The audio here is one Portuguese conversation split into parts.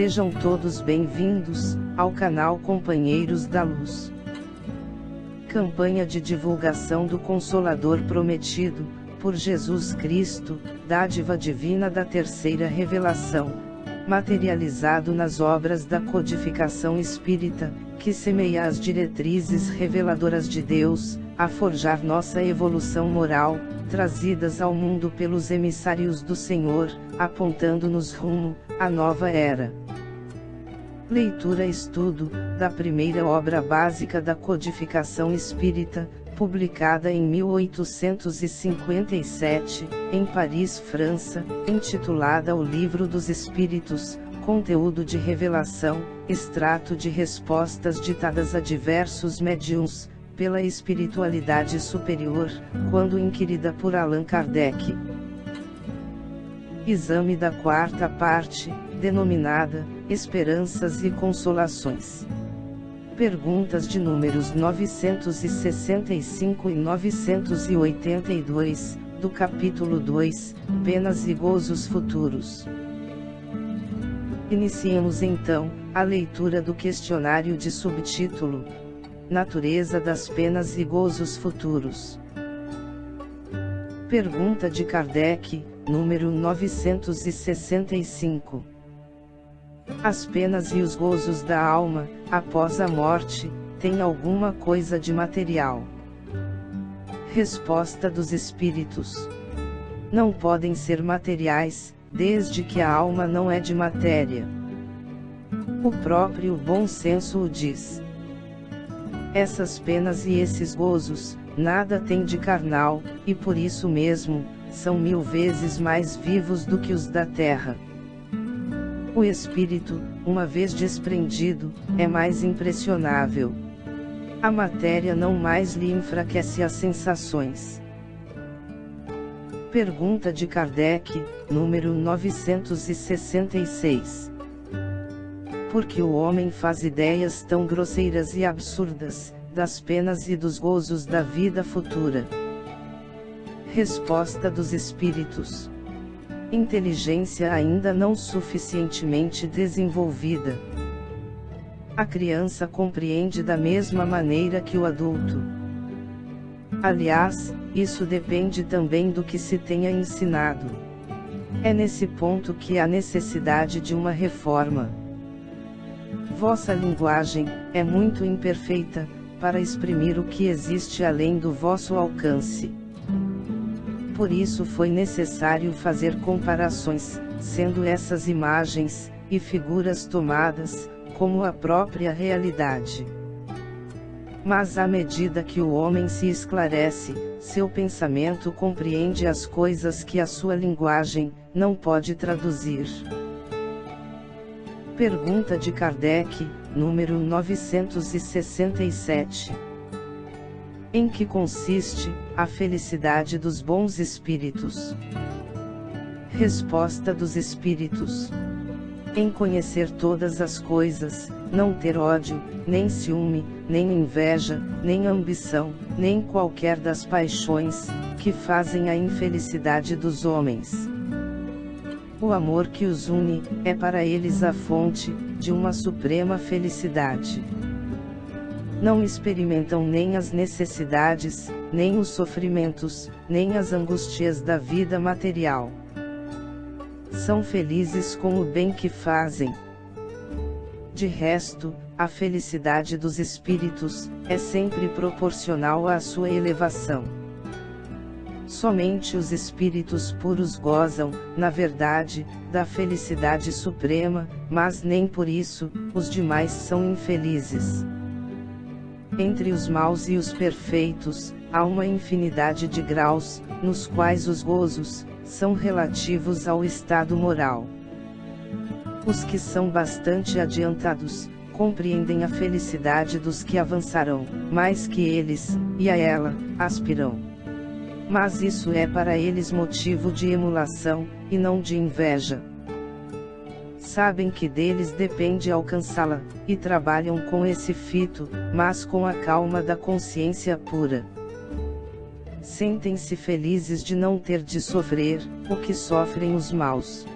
Sejam todos bem-vindos ao canal Companheiros da Luz. Campanha de divulgação do Consolador Prometido, por Jesus Cristo, dádiva divina da terceira revelação, materializado nas obras da codificação espírita, que semeia as diretrizes reveladoras de Deus, a forjar nossa evolução moral, trazidas ao mundo pelos emissários do Senhor, apontando-nos rumo à nova era. Leitura-estudo da primeira obra básica da codificação espírita, publicada em 1857, em Paris, França, intitulada O Livro dos Espíritos, conteúdo de revelação, extrato de respostas ditadas a diversos médiuns, pela espiritualidade superior, quando inquirida por Allan Kardec. Exame da quarta parte, denominada Esperanças e Consolações. Perguntas de números 965 e 982, do capítulo 2, Penas e Gozos Futuros. Iniciemos então a leitura do questionário de subtítulo: Natureza das penas e gozos futuros. Pergunta de Kardec, número 965. As penas e os gozos da alma, após a morte, têm alguma coisa de material? Resposta dos Espíritos: não podem ser materiais, desde que a alma não é de matéria. O próprio bom senso o diz. Essas penas e esses gozos, nada têm de carnal, e por isso mesmo, são 1000 vezes mais vivos do que os da terra. O espírito, uma vez desprendido, é mais impressionável. A matéria não mais lhe enfraquece as sensações. Pergunta de Kardec, número 966. Por que o homem faz ideias tão grosseiras e absurdas, das penas e dos gozos da vida futura? Resposta dos Espíritos: inteligência ainda não suficientemente desenvolvida. A criança compreende da mesma maneira que o adulto. Aliás, isso depende também do que se tenha ensinado. É nesse ponto que há necessidade de uma reforma. Vossa linguagem é muito imperfeita para exprimir o que existe além do vosso alcance. Por isso foi necessário fazer comparações, sendo essas imagens e figuras tomadas como a própria realidade. Mas à medida que o homem se esclarece, seu pensamento compreende as coisas que a sua linguagem não pode traduzir. Pergunta de Kardec, número 967. Em que consiste a felicidade dos bons espíritos? Resposta dos Espíritos: em conhecer todas as coisas, não ter ódio, nem ciúme, nem inveja, nem ambição, nem qualquer das paixões que fazem a infelicidade dos homens. O amor que os une é para eles a fonte de uma suprema felicidade. Não experimentam nem as necessidades, nem os sofrimentos, nem as angústias da vida material. São felizes com o bem que fazem. De resto, a felicidade dos espíritos é sempre proporcional à sua elevação. Somente os espíritos puros gozam, na verdade, da felicidade suprema, mas nem por isso os demais são infelizes. Entre os maus e os perfeitos, há uma infinidade de graus, nos quais os gozos são relativos ao estado moral. Os que são bastante adiantados compreendem a felicidade dos que avançarão mais que eles, e a ela aspiram. Mas isso é para eles motivo de emulação, e não de inveja. Sabem que deles depende alcançá-la, e trabalham com esse fito, mas com a calma da consciência pura. Sentem-se felizes de não ter de sofrer o que sofrem os maus.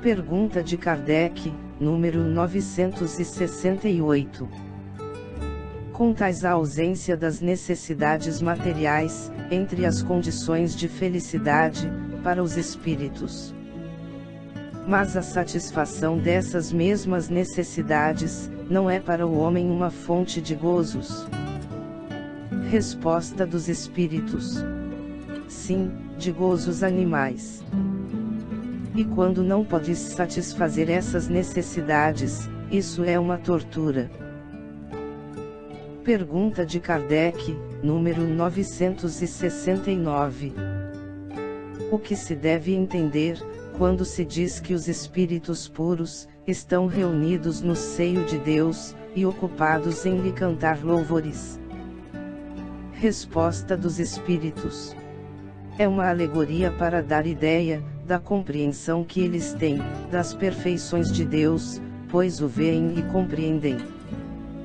Pergunta de Kardec, número 968. Contais a ausência das necessidades materiais, entre as condições de felicidade, para os espíritos. Mas a satisfação dessas mesmas necessidades, não é para o homem uma fonte de gozos. Resposta dos espíritos: sim, de gozos animais. E quando não podes satisfazer essas necessidades, isso é uma tortura. Pergunta de Kardec, número 969. O que se deve entender, quando se diz que os espíritos puros, estão reunidos no seio de Deus, e ocupados em lhe cantar louvores? Resposta dos espíritos: é uma alegoria para dar ideia, da compreensão que eles têm, das perfeições de Deus, pois o veem e compreendem.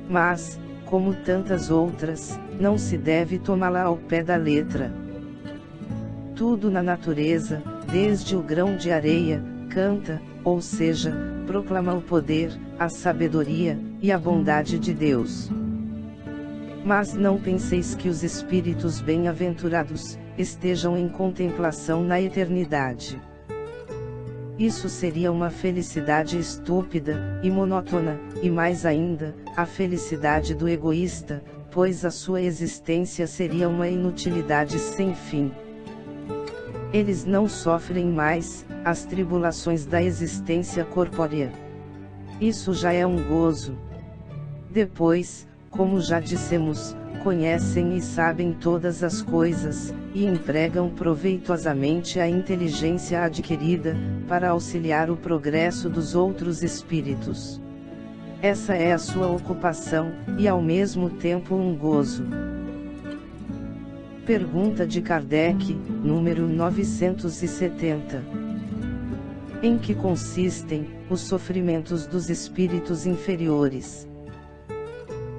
Mas, como tantas outras, não se deve tomá-la ao pé da letra. Tudo na natureza, desde o grão de areia, canta, ou seja, proclama o poder, a sabedoria, e a bondade de Deus. Mas não penseis que os espíritos bem-aventurados, estejam em contemplação na eternidade. Isso seria uma felicidade estúpida, e monótona, e mais ainda, a felicidade do egoísta, pois a sua existência seria uma inutilidade sem fim. Eles não sofrem mais as tribulações da existência corpórea. Isso já é um gozo. Depois, como já dissemos, conhecem e sabem todas as coisas, e empregam proveitosamente a inteligência adquirida, para auxiliar o progresso dos outros espíritos. Essa é a sua ocupação, e ao mesmo tempo um gozo. Pergunta de Kardec, número 970. Em que consistem os sofrimentos dos espíritos inferiores?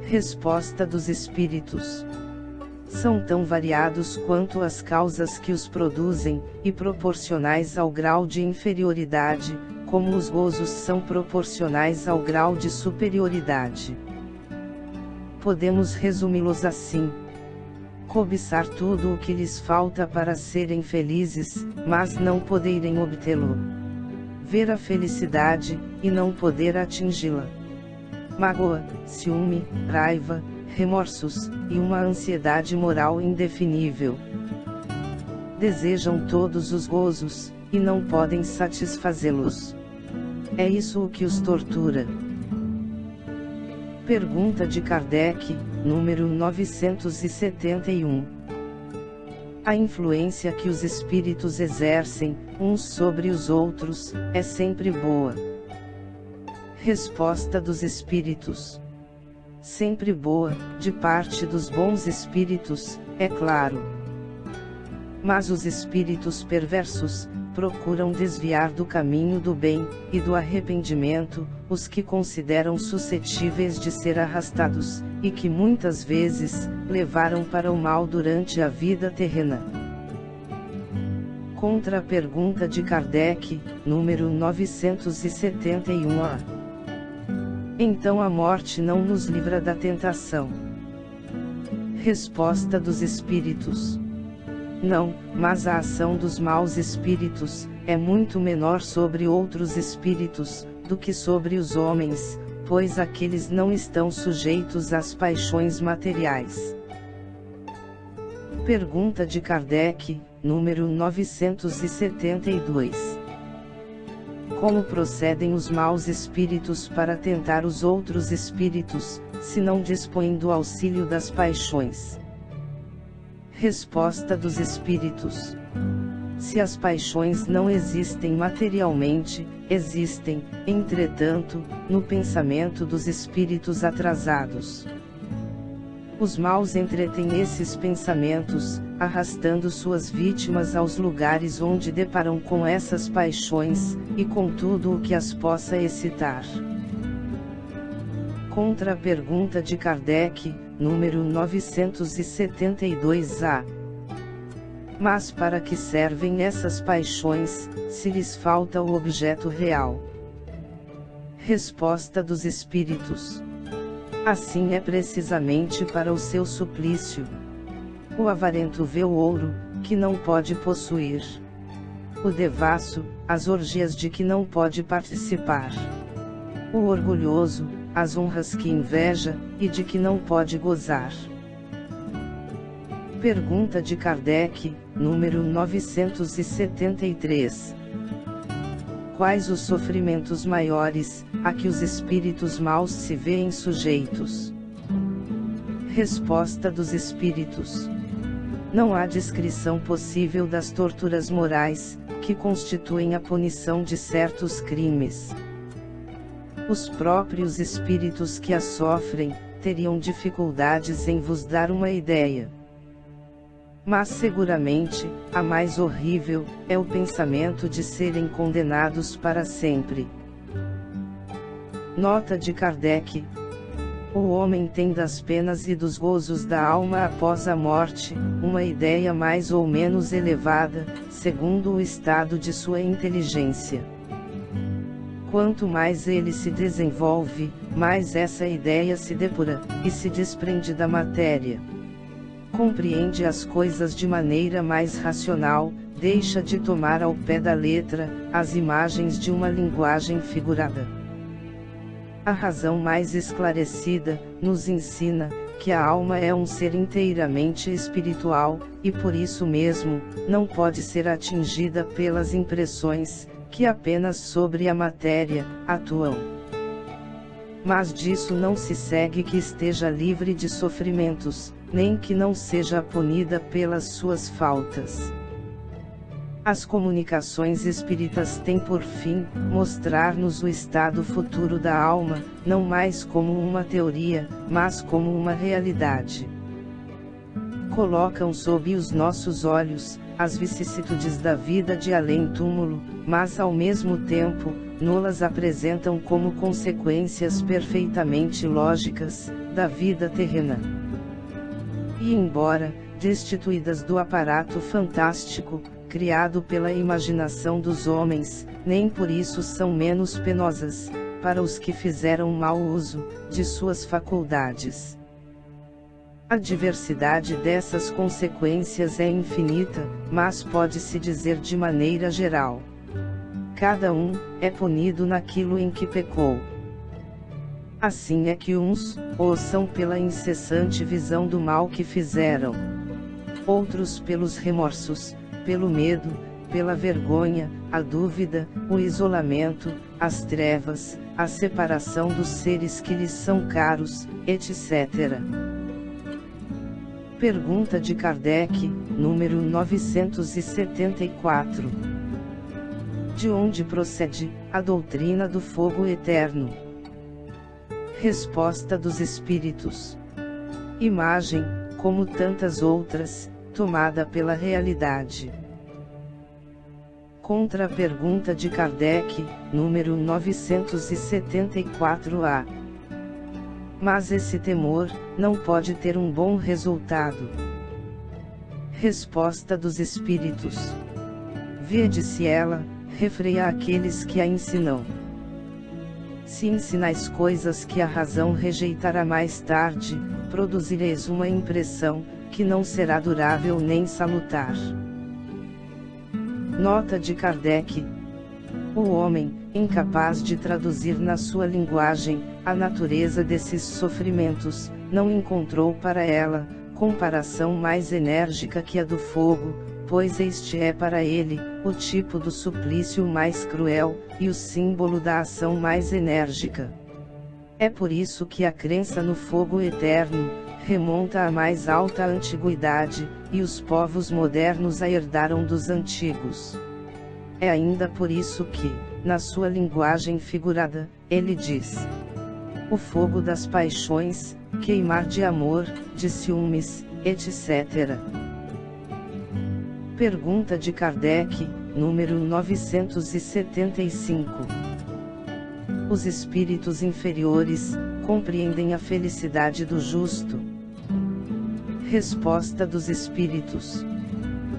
Resposta dos espíritos: são tão variados quanto as causas que os produzem, e proporcionais ao grau de inferioridade, como os gozos são proporcionais ao grau de superioridade. Podemos resumi-los assim: cobiçar tudo o que lhes falta para serem felizes, mas não poderem obtê-lo. Ver a felicidade, e não poder atingi-la. Mágoa, ciúme, raiva, remorsos, e uma ansiedade moral indefinível. Desejam todos os gozos, e não podem satisfazê-los. É isso o que os tortura. Pergunta de Kardec, número 971. A influência que os espíritos exercem, uns sobre os outros, é sempre boa. Resposta dos espíritos: sempre boa, de parte dos bons espíritos, é claro. Mas os espíritos perversos, procuram desviar do caminho do bem, e do arrependimento, os que consideram suscetíveis de ser arrastados, e que muitas vezes, levaram para o mal durante a vida terrena. Contra a pergunta de Kardec, número 971a. Então a morte não nos livra da tentação? Resposta dos espíritos: não, mas a ação dos maus espíritos, é muito menor sobre outros espíritos, do que sobre os homens, pois aqueles não estão sujeitos às paixões materiais. Pergunta de Kardec, número 972. Como procedem os maus espíritos para tentar os outros espíritos, se não dispõem do auxílio das paixões? Resposta dos espíritos: se as paixões não existem materialmente, existem, entretanto, no pensamento dos espíritos atrasados. Os maus entretêm esses pensamentos, arrastando suas vítimas aos lugares onde deparam com essas paixões, e com tudo o que as possa excitar. Contra a pergunta de Kardec, número 972a. Mas para que servem essas paixões, se lhes falta o objeto real? Resposta dos Espíritos: assim é precisamente para o seu suplício. O avarento vê o ouro, que não pode possuir. O devasso, as orgias de que não pode participar. O orgulhoso, as honras que inveja, e de que não pode gozar. Pergunta de Kardec, número 973. Quais os sofrimentos maiores, a que os espíritos maus se veem sujeitos? Resposta dos Espíritos: não há descrição possível das torturas morais, que constituem a punição de certos crimes. Os próprios espíritos que as sofrem, teriam dificuldades em vos dar uma ideia. Mas seguramente, a mais horrível, é o pensamento de serem condenados para sempre. Nota de Kardec: o homem tem das penas e dos gozos da alma após a morte, uma ideia mais ou menos elevada, segundo o estado de sua inteligência. Quanto mais ele se desenvolve, mais essa ideia se depura, e se desprende da matéria. Compreende as coisas de maneira mais racional, deixa de tomar ao pé da letra as imagens de uma linguagem figurada. A razão mais esclarecida nos ensina que a alma é um ser inteiramente espiritual, e por isso mesmo, não pode ser atingida pelas impressões, que apenas sobre a matéria atuam. Mas disso não se segue que esteja livre de sofrimentos, nem que não seja punida pelas suas faltas. As comunicações espíritas têm por fim, mostrar-nos o estado futuro da alma, não mais como uma teoria, mas como uma realidade. Colocam sob os nossos olhos, as vicissitudes da vida de além-túmulo, mas ao mesmo tempo, nos-las apresentam como consequências perfeitamente lógicas, da vida terrena. E embora, destituídas do aparato fantástico, criado pela imaginação dos homens, nem por isso são menos penosas, para os que fizeram mau uso, de suas faculdades. A diversidade dessas consequências é infinita, mas pode-se dizer de maneira geral: cada um é punido naquilo em que pecou. Assim é que uns são pela incessante visão do mal que fizeram, outros pelos remorsos, pelo medo, pela vergonha, a dúvida, o isolamento, as trevas, a separação dos seres que lhes são caros, etc. Pergunta de Kardec, número 974. De onde procede a doutrina do fogo eterno? Resposta dos Espíritos: imagem, como tantas outras, tomada pela realidade. Contra a pergunta de Kardec, número 974-A. Mas esse temor, não pode ter um bom resultado. Resposta dos Espíritos: vede-se ela, refreia aqueles que a ensinam. Se ensinais coisas que a razão rejeitará mais tarde, produzireis uma impressão, que não será durável nem salutar. Nota de Kardec: o homem, incapaz de traduzir na sua linguagem, a natureza desses sofrimentos, não encontrou para ela, comparação mais enérgica que a do fogo, pois este é para ele, o tipo do suplício mais cruel, e o símbolo da ação mais enérgica. É por isso que a crença no fogo eterno, remonta à mais alta antiguidade, e os povos modernos a herdaram dos antigos. É ainda por isso que, na sua linguagem figurada, ele diz: o fogo das paixões, queimar de amor, de ciúmes, etc. Pergunta de Kardec, número 975. Os espíritos inferiores compreendem a felicidade do justo? Resposta dos Espíritos: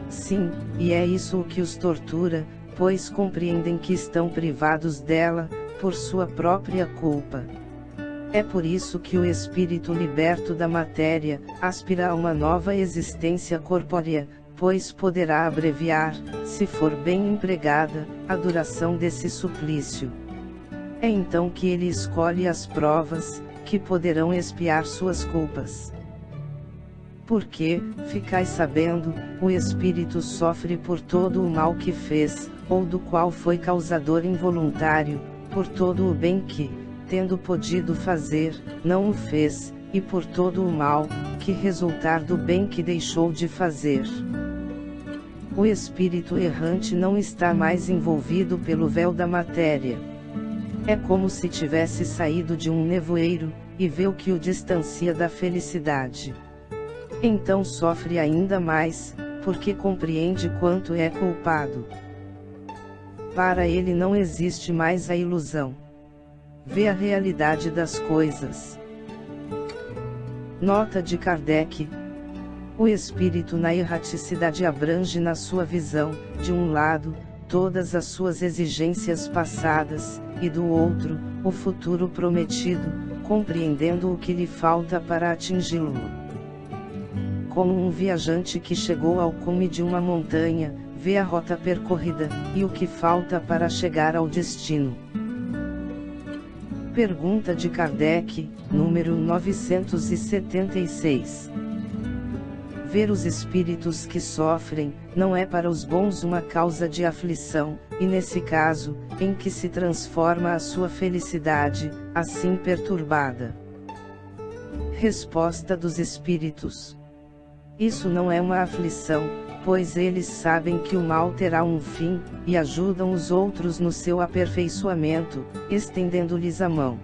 Sim, e é isso o que os tortura, pois compreendem que estão privados dela, por sua própria culpa. É por isso que o espírito liberto da matéria, aspira a uma nova existência corpórea, pois poderá abreviar, se for bem empregada, a duração desse suplício. É então que ele escolhe as provas, que poderão expiar suas culpas. Porque, ficai sabendo, o espírito sofre por todo o mal que fez, ou do qual foi causador involuntário, por todo o bem que, tendo podido fazer, não o fez, e por todo o mal, que resultar do bem que deixou de fazer. O espírito errante não está mais envolvido pelo véu da matéria. É como se tivesse saído de um nevoeiro, e vê o que o distancia da felicidade. Então sofre ainda mais, porque compreende quanto é culpado. Para ele não existe mais a ilusão. Vê a realidade das coisas. Nota de Kardec. O espírito na erraticidade abrange na sua visão, de um lado, todas as suas exigências passadas, e do outro, o futuro prometido, compreendendo o que lhe falta para atingi-lo. Como um viajante que chegou ao cume de uma montanha, vê a rota percorrida, e o que falta para chegar ao destino. Pergunta de Kardec, número 976. Ver os espíritos que sofrem, não é para os bons uma causa de aflição, e nesse caso, em que se transforma a sua felicidade, assim perturbada? Resposta dos espíritos. Isso não é uma aflição, pois eles sabem que o mal terá um fim, e ajudam os outros no seu aperfeiçoamento, estendendo-lhes a mão.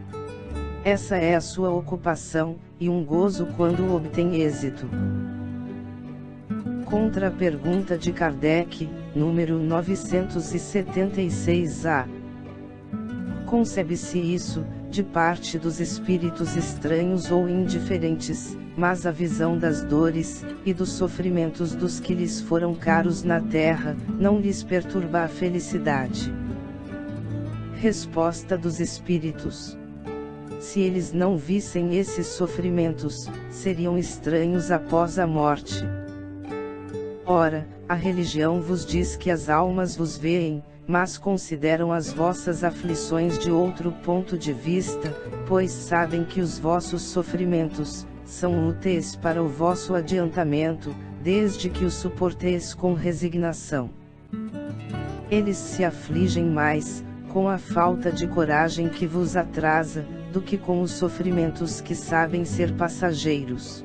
Essa é a sua ocupação, e um gozo quando obtém êxito. Contra a pergunta de Kardec, número 976-A. Concebe-se isso, de parte dos espíritos estranhos ou indiferentes, mas a visão das dores, e dos sofrimentos dos que lhes foram caros na terra, não lhes perturba a felicidade. Resposta dos espíritos. Se eles não vissem esses sofrimentos, seriam estranhos após a morte. Ora, a religião vos diz que as almas vos veem, mas consideram as vossas aflições de outro ponto de vista, pois sabem que os vossos sofrimentos são úteis para o vosso adiantamento, desde que os suporteis com resignação. Eles se afligem mais, com a falta de coragem que vos atrasa, do que com os sofrimentos que sabem ser passageiros.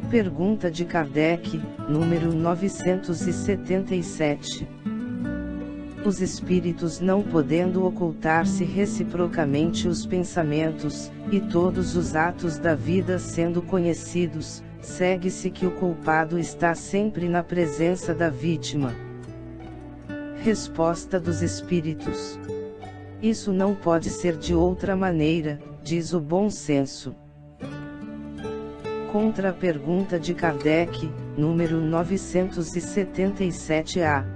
Pergunta de Kardec, número 977. Os espíritos não podendo ocultar-se reciprocamente os pensamentos, e todos os atos da vida sendo conhecidos, segue-se que o culpado está sempre na presença da vítima. Resposta dos espíritos. Isso não pode ser de outra maneira, diz o bom senso. Contra a pergunta de Kardec, número 977-A.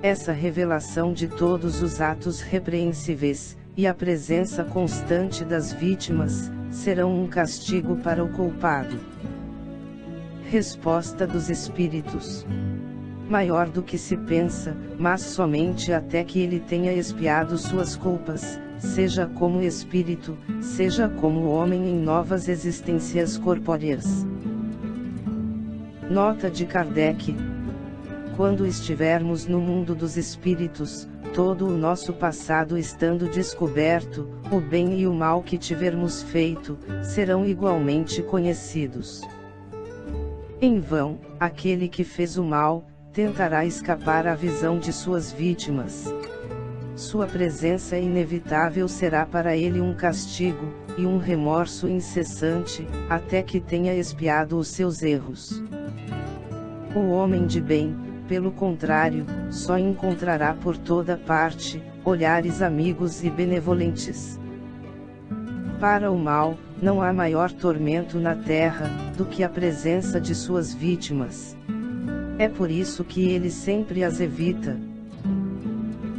Essa revelação de todos os atos repreensíveis, e a presença constante das vítimas, serão um castigo para o culpado. Resposta dos espíritos. Maior do que se pensa, mas somente até que ele tenha expiado suas culpas, seja como espírito, seja como homem em novas existências corpóreas. Nota de Kardec. Quando estivermos no mundo dos espíritos, todo o nosso passado estando descoberto, o bem e o mal que tivermos feito, serão igualmente conhecidos. Em vão, aquele que fez o mal, tentará escapar à visão de suas vítimas. Sua presença inevitável será para ele um castigo, e um remorso incessante, até que tenha expiado os seus erros. O homem de bem, pelo contrário, só encontrará por toda parte, olhares amigos e benevolentes. Para o mal, não há maior tormento na terra, do que a presença de suas vítimas. É por isso que ele sempre as evita.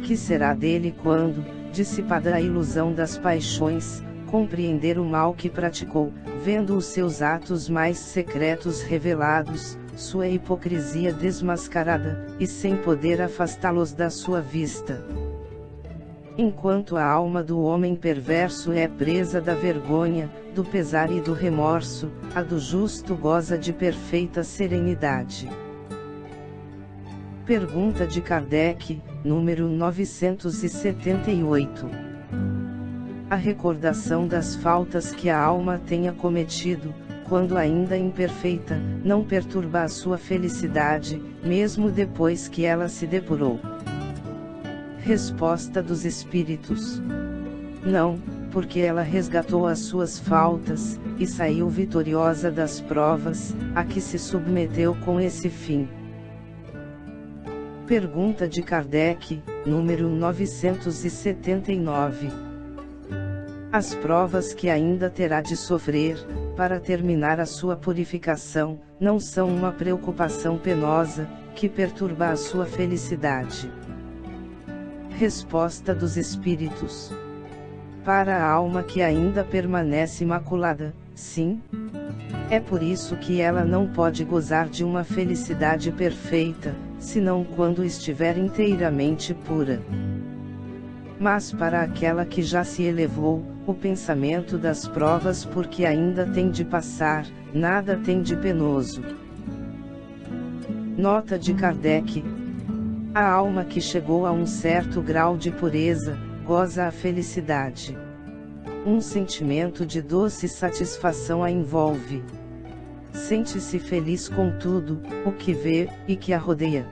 Que será dele quando, dissipada a ilusão das paixões, compreender o mal que praticou, vendo os seus atos mais secretos revelados, sua hipocrisia desmascarada, e sem poder afastá-los da sua vista? Enquanto a alma do homem perverso é presa da vergonha, do pesar e do remorso, a do justo goza de perfeita serenidade. Pergunta de Kardec, número 978. A recordação das faltas que a alma tenha cometido, quando ainda imperfeita, não perturba a sua felicidade, mesmo depois que ela se depurou? Resposta dos Espíritos: não, porque ela resgatou as suas faltas, e saiu vitoriosa das provas, a que se submeteu com esse fim. Pergunta de Kardec, número 979. As provas que ainda terá de sofrer, para terminar a sua purificação, não são uma preocupação penosa, que perturba a sua felicidade. Resposta dos Espíritos: para a alma que ainda permanece imaculada, sim. É por isso que ela não pode gozar de uma felicidade perfeita, senão quando estiver inteiramente pura. Mas para aquela que já se elevou, o pensamento das provas por que ainda tem de passar, nada tem de penoso. Nota de Kardec: a alma que chegou a um certo grau de pureza, goza a felicidade. Um sentimento de doce satisfação a envolve. Sente-se feliz com tudo, o que vê, e que a rodeia.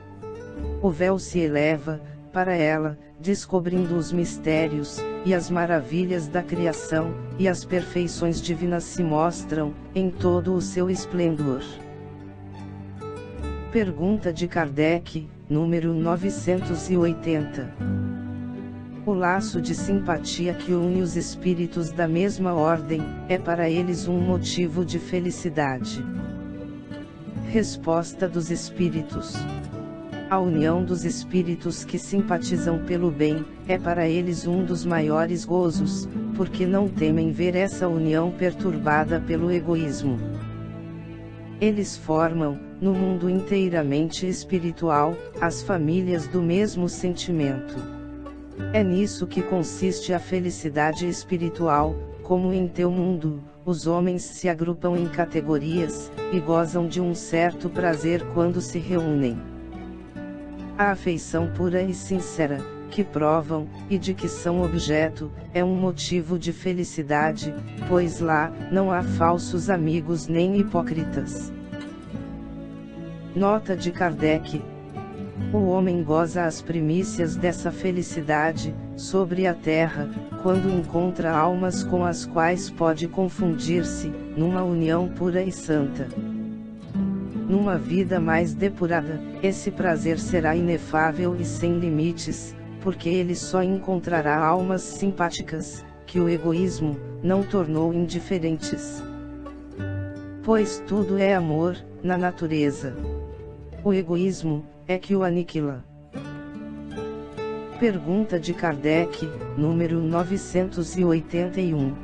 O véu se eleva, para ela, descobrindo os mistérios, e as maravilhas da criação, e as perfeições divinas se mostram, em todo o seu esplendor. Pergunta de Kardec, número 980. O laço de simpatia que une os espíritos da mesma ordem, é para eles um motivo de felicidade. Resposta dos Espíritos: a união dos espíritos que simpatizam pelo bem, é para eles um dos maiores gozos, porque não temem ver essa união perturbada pelo egoísmo. Eles formam, no mundo inteiramente espiritual, as famílias do mesmo sentimento. É nisso que consiste a felicidade espiritual, como em teu mundo, os homens se agrupam em categorias, e gozam de um certo prazer quando se reúnem. A afeição pura e sincera, que provam, e de que são objeto, é um motivo de felicidade, pois lá, não há falsos amigos nem hipócritas. Nota de Kardec: o homem goza as primícias dessa felicidade, sobre a terra, quando encontra almas com as quais pode confundir-se, numa união pura e santa. Numa vida mais depurada, esse prazer será inefável e sem limites, porque ele só encontrará almas simpáticas, que o egoísmo não tornou indiferentes. Pois tudo é amor, na natureza. O egoísmo é que o aniquila. Pergunta de Kardec, número 981.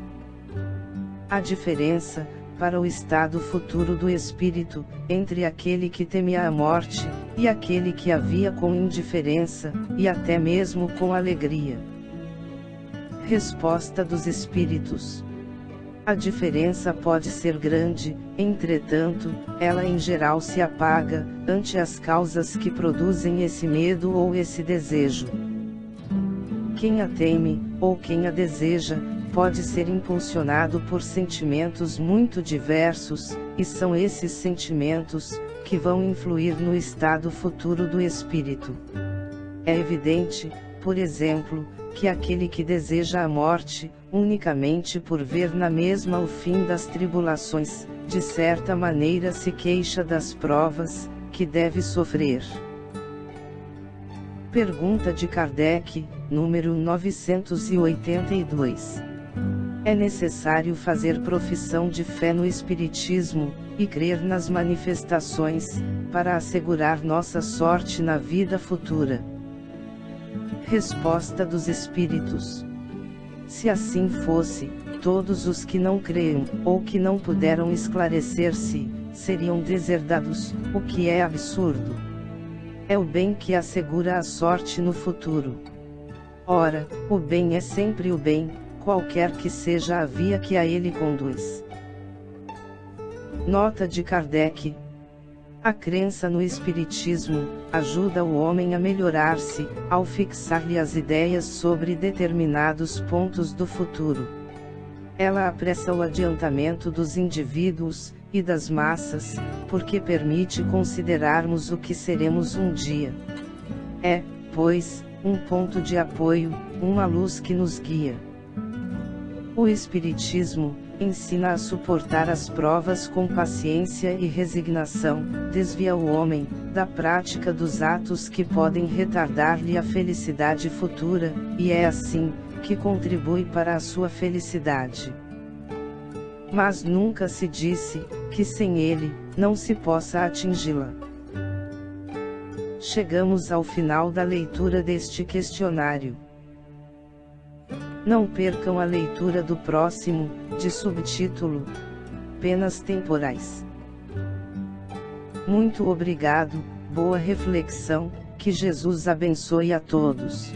A diferença, para o estado futuro do espírito, entre aquele que temia a morte, e aquele que a via com indiferença, e até mesmo com alegria. Resposta dos Espíritos: a diferença pode ser grande, entretanto, ela em geral se apaga, ante as causas que produzem esse medo ou esse desejo. Quem a teme, ou quem a deseja, pode ser impulsionado por sentimentos muito diversos, e são esses sentimentos, que vão influir no estado futuro do espírito. É evidente, por exemplo, que aquele que deseja a morte, unicamente por ver na mesma o fim das tribulações, de certa maneira se queixa das provas, que deve sofrer. Pergunta de Kardec, número 982. É necessário fazer profissão de fé no Espiritismo, e crer nas manifestações, para assegurar nossa sorte na vida futura. Resposta dos Espíritos: se assim fosse, todos os que não creem, ou que não puderam esclarecer-se, seriam deserdados, o que é absurdo. É o bem que assegura a sorte no futuro. Ora, o bem é sempre o bem, qualquer que seja a via que a ele conduz. Nota de Kardec: a crença no Espiritismo ajuda o homem a melhorar-se, ao fixar-lhe as ideias sobre determinados pontos do futuro. Ela apressa o adiantamento dos indivíduos e das massas, porque permite considerarmos o que seremos um dia. É, pois, um ponto de apoio, uma luz que nos guia. O Espiritismo ensina a suportar as provas com paciência e resignação, desvia o homem da prática dos atos que podem retardar-lhe a felicidade futura, e é assim que contribui para a sua felicidade. Mas nunca se disse que sem ele não se possa atingi-la. Chegamos ao final da leitura deste questionário. Não percam a leitura do próximo, de subtítulo: Penas temporais. Muito obrigado, boa reflexão, que Jesus abençoe a todos.